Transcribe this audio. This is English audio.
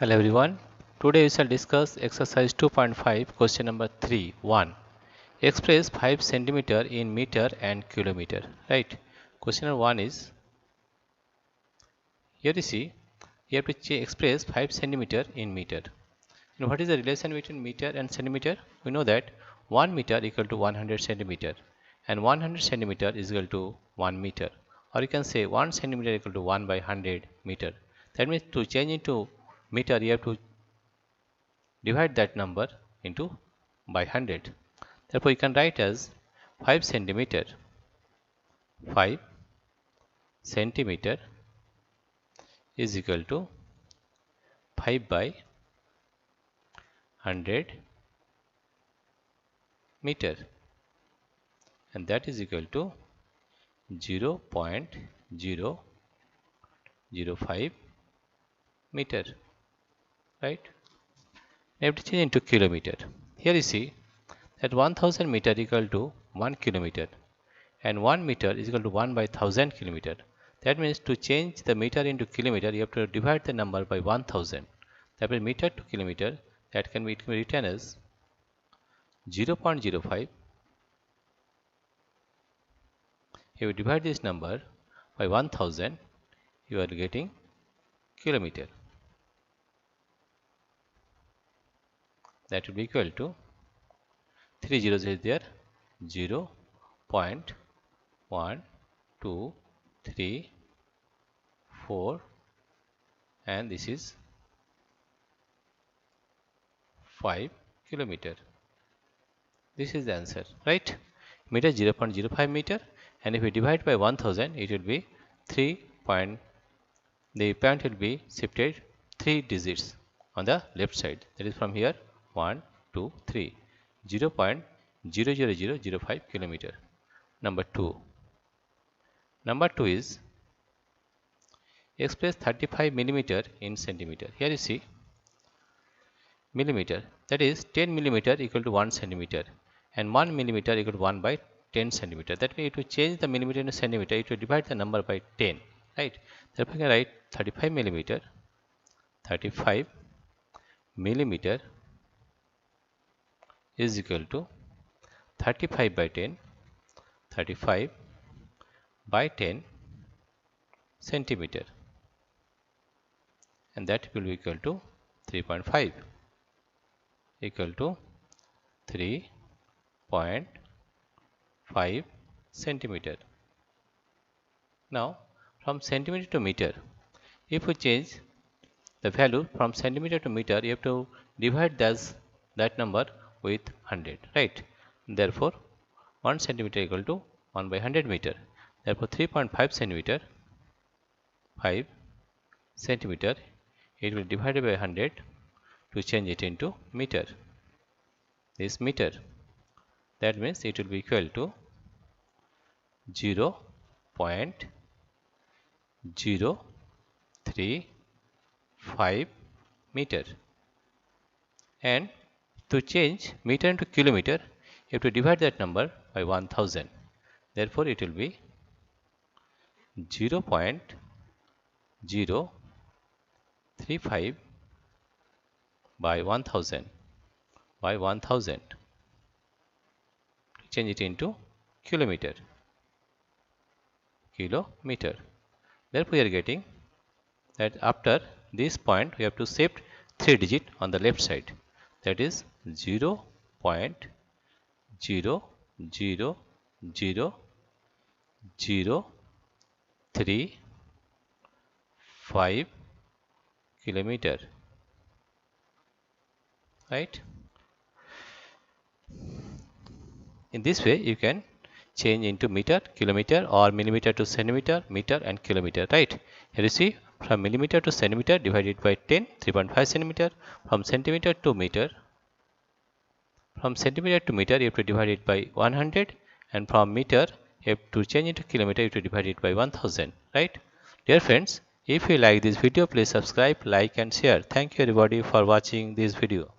Hello everyone. Today we shall discuss exercise 2.5 question number 3 1. Express 5 centimeter in meter and kilometer. Right. Question number 1 is, here you see, you have to express 5 centimeter in meter. And what is the relation between meter and centimeter? We know that 1 meter equal to 100 centimeter and 100 centimeter is equal to 1 meter, or you can say 1 centimeter equal to 1 by 100 meter. That means to change into meter you have to divide that number into by 100. Therefore, you can write as 5 centimeter. 5 centimeter is equal to 5 by 100 meter, and that is equal to 0.005 meter. Right? Now, have to change into kilometer. Here you see that 1000 meter equal to 1 kilometer and 1 meter is equal to 1 by 1000 kilometer. That means to change the meter into kilometer you have to divide the number by 1000. That means meter to kilometer, that can be written as 0.05. If you divide this number by 1000, you are getting kilometer. That will be equal to 3 zeros is there, 0.1234, and this is 5 kilometer. This is the answer, right? Meter 0.05 meter, and if we divide by 1000, it will be 3. The point will be shifted 3 digits on the left side. That is from here 1, 2, 3. 0.00005 kilometer. Number 2. Number 2 is express 35 millimeter in centimeter. Here you see millimeter, that is 10 millimeter equal to 1 centimeter and 1 millimeter equal to 1 by 10 centimeter. That means to change the millimeter into centimeter, it will divide the number by 10. Right? Therefore, you can write 35 millimeter. 35 millimeter is equal to 35 by 10, 35 by 10 centimeter, and that will be equal to 3.5, equal to 3.5 centimeter. Now, from centimeter to meter, if we change the value from centimeter to meter, you have to divide that number with 100, right? Therefore, 1 centimeter equal to 1 by 100 meter. Therefore, 3.5 centimeter, 5 centimeter, it will divide by 100 to change it into meter. This meter, that means it will be equal to 0.035 meter. And to change meter into kilometer, you have to divide that number by 1000. Therefore, it will be 0.035 by 1000 by 1000 to change it into kilometer. Kilometer. Therefore, we are getting that after this point we have to shift 3 digit on the left side. That is 0.0000035 kilometer. Right? In this way, you can change into meter, kilometer, or millimeter to centimeter, meter, and kilometer. Right? Here you see, from millimeter to centimeter divided by 10, 3.5 centimeter. From centimeter to meter, you have to divide it by 100, and from meter, you have to change into kilometer, you have to divide it by 1000. Right? Dear friends, if you like this video, please subscribe, like, and share. Thank you everybody for watching this video.